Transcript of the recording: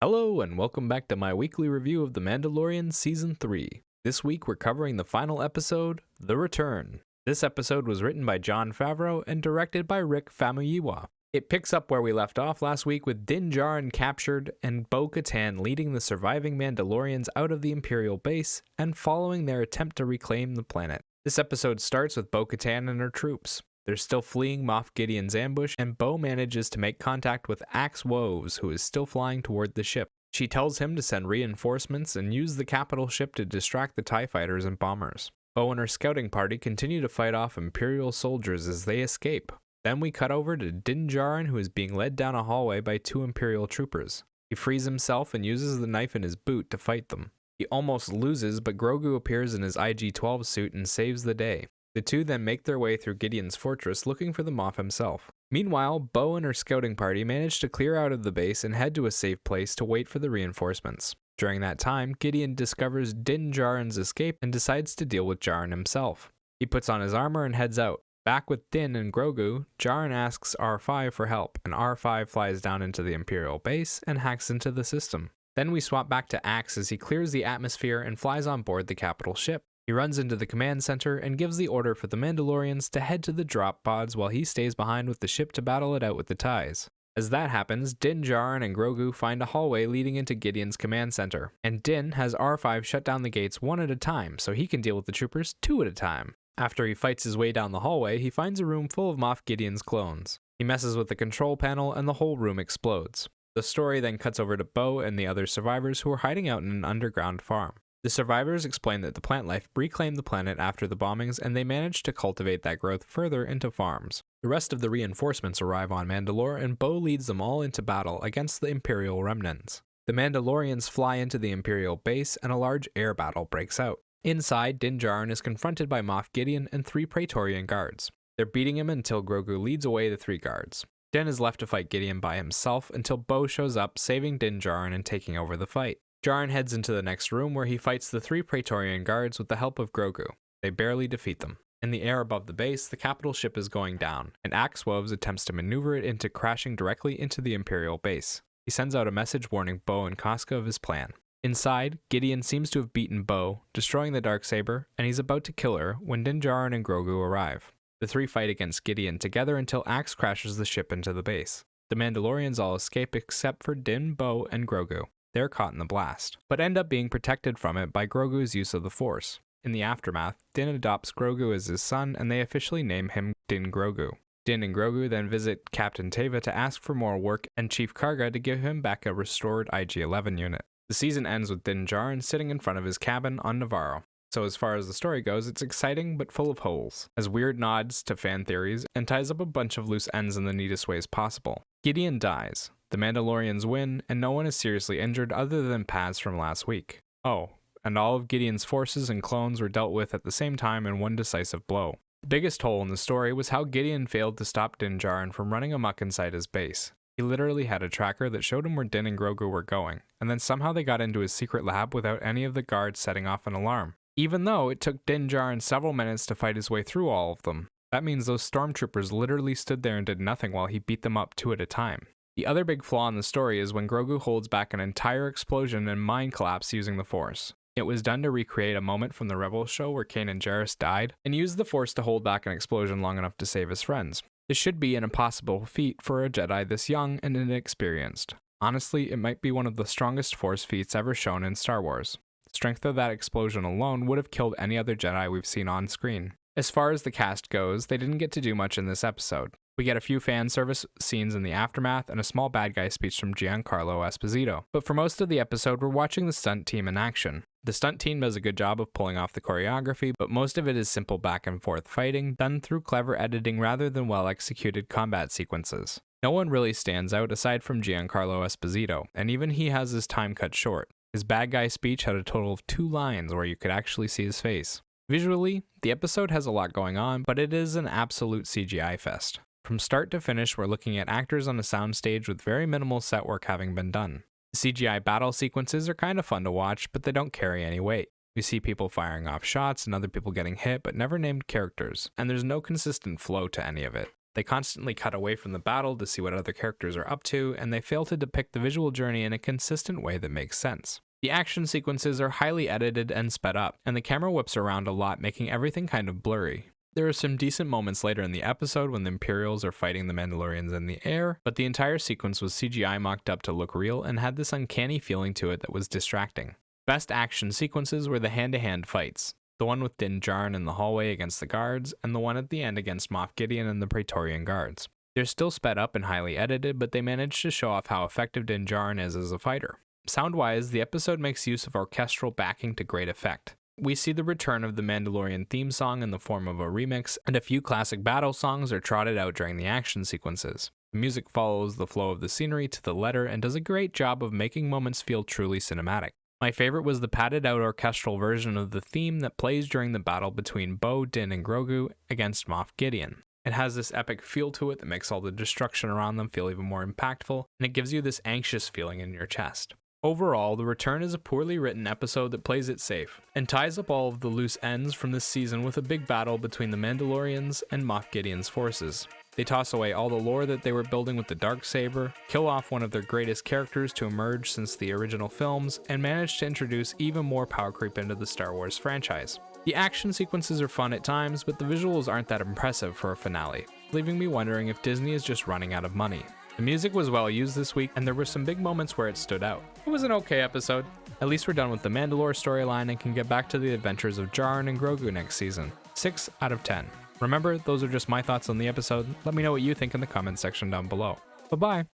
Hello and welcome back to my weekly review of The Mandalorian Season 3. This week we're covering the final episode, The Return. This episode was written by Jon Favreau and directed by Rick Famuyiwa. It picks up where we left off last week with Dinjarin captured and Bo-Katan leading the surviving Mandalorians out of the Imperial base and following their attempt to reclaim the planet. This episode starts with Bo-Katan and her troops. They're still fleeing Moff Gideon's ambush, and Bo manages to make contact with Axe Woves, who is still flying toward the ship. She tells him to send reinforcements and use the capital ship to distract the TIE fighters and bombers. Bo and her scouting party continue to fight off Imperial soldiers as they escape. Then we cut over to Dinjarin, who is being led down a hallway by two Imperial troopers. He frees himself and uses the knife in his boot to fight them. He almost loses, but Grogu appears in his IG-12 suit and saves the day. The two then make their way through Gideon's fortress looking for the Moff himself. Meanwhile, Bo and her scouting party manage to clear out of the base and head to a safe place to wait for the reinforcements. During that time, Gideon discovers Dinjarin's escape and decides to deal with Jarn himself. He puts on his armor and heads out. Back with Din and Grogu, Jarn asks R5 for help, and R5 flies down into the Imperial base and hacks into the system. Then we swap back to Axe as he clears the atmosphere and flies on board the capital ship. He runs into the command center and gives the order for the Mandalorians to head to the drop pods while he stays behind with the ship to battle it out with the TIEs. As that happens, Din Djarin and Grogu find a hallway leading into Gideon's command center, and Din has R5 shut down the gates one at a time so he can deal with the troopers two at a time. After he fights his way down the hallway, he finds a room full of Moff Gideon's clones. He messes with the control panel and the whole room explodes. The story then cuts over to Bo and the other survivors who are hiding out in an underground farm. The survivors explain that the plant life reclaimed the planet after the bombings, and they managed to cultivate that growth further into farms. The rest of the reinforcements arrive on Mandalore, and Bo leads them all into battle against the Imperial remnants. The Mandalorians fly into the Imperial base, and a large air battle breaks out. Inside, Din Djarin is confronted by Moff Gideon and three Praetorian guards. They're beating him until Grogu leads away the three guards. Din is left to fight Gideon by himself until Bo shows up, saving Din Djarin and taking over the fight. Jarn heads into the next room where he fights the three Praetorian guards with the help of Grogu. They barely defeat them. In the air above the base, the capital ship is going down, and Axe Woves attempts to maneuver it into crashing directly into the Imperial base. He sends out a message warning Bo and Casca of his plan. Inside, Gideon seems to have beaten Bo, destroying the Darksaber, and he's about to kill her when Dinjarin and Grogu arrive. The three fight against Gideon together until Axe crashes the ship into the base. The Mandalorians all escape except for Din, Bo, and Grogu. They're caught in the blast, but end up being protected from it by Grogu's use of the Force. In the aftermath, Din adopts Grogu as his son, and they officially name him Din Grogu. Din and Grogu then visit Captain Teva to ask for more work and Chief Karga to give him back a restored IG-11 unit. The season ends with Din Djarin sitting in front of his cabin on Navarro. So as far as the story goes, it's exciting but full of holes, has weird nods to fan theories, and ties up a bunch of loose ends in the neatest ways possible. Gideon dies. The Mandalorians win, and no one is seriously injured other than Paz from last week. Oh, and all of Gideon's forces and clones were dealt with at the same time in one decisive blow. The biggest hole in the story was how Gideon failed to stop Din Djarin from running amok inside his base. He literally had a tracker that showed him where Din and Grogu were going, and then somehow they got into his secret lab without any of the guards setting off an alarm. Even though it took Din Djarin several minutes to fight his way through all of them. That means those stormtroopers literally stood there and did nothing while he beat them up two at a time. The other big flaw in the story is when Grogu holds back an entire explosion and mine collapse using the Force. It was done to recreate a moment from the Rebels show where Kanan Jarrus died, and used the Force to hold back an explosion long enough to save his friends. This should be an impossible feat for a Jedi this young and inexperienced. Honestly, it might be one of the strongest Force feats ever shown in Star Wars. The strength of that explosion alone would have killed any other Jedi we've seen on screen. As far as the cast goes, they didn't get to do much in this episode. We get a few fan service scenes in the aftermath and a small bad guy speech from Giancarlo Esposito. But for most of the episode, we're watching the stunt team in action. The stunt team does a good job of pulling off the choreography, but most of it is simple back and forth fighting, done through clever editing rather than well-executed combat sequences. No one really stands out aside from Giancarlo Esposito, and even he has his time cut short. His bad guy speech had a total of 2 lines where you could actually see his face. Visually, the episode has a lot going on, but it is an absolute CGI fest. From start to finish, we're looking at actors on a soundstage with very minimal set work having been done. The CGI battle sequences are kind of fun to watch, but they don't carry any weight. We see people firing off shots and other people getting hit, but never named characters, and there's no consistent flow to any of it. They constantly cut away from the battle to see what other characters are up to, and they fail to depict the visual journey in a consistent way that makes sense. The action sequences are highly edited and sped up, and the camera whips around a lot, making everything kind of blurry. There are some decent moments later in the episode when the Imperials are fighting the Mandalorians in the air, but the entire sequence was CGI mocked up to look real and had this uncanny feeling to it that was distracting. Best action sequences were the hand-to-hand fights, the one with Dinjarin in the hallway against the guards, and the one at the end against Moff Gideon and the Praetorian guards. They're still sped up and highly edited, but they managed to show off how effective Dinjarin is as a fighter. Sound-wise, the episode makes use of orchestral backing to great effect. We see the return of the Mandalorian theme song in the form of a remix, and a few classic battle songs are trotted out during the action sequences. The music follows the flow of the scenery to the letter and does a great job of making moments feel truly cinematic. My favorite was the padded out orchestral version of the theme that plays during the battle between Bo, Din, and Grogu against Moff Gideon. It has this epic feel to it that makes all the destruction around them feel even more impactful, and it gives you this anxious feeling in your chest. Overall, The Return is a poorly written episode that plays it safe, and ties up all of the loose ends from this season with a big battle between the Mandalorians and Moff Gideon's forces. They toss away all the lore that they were building with the Darksaber, kill off one of their greatest characters to emerge since the original films, and manage to introduce even more power creep into the Star Wars franchise. The action sequences are fun at times, but the visuals aren't that impressive for a finale, leaving me wondering if Disney is just running out of money. The music was well used this week, and there were some big moments where it stood out. It was an okay episode. At least we're done with the Mandalore storyline and can get back to the adventures of Jarn and Grogu next season. 6 out of 10. Remember, those are just my thoughts on the episode. Let me know what you think in the comments section down below. Bye-bye!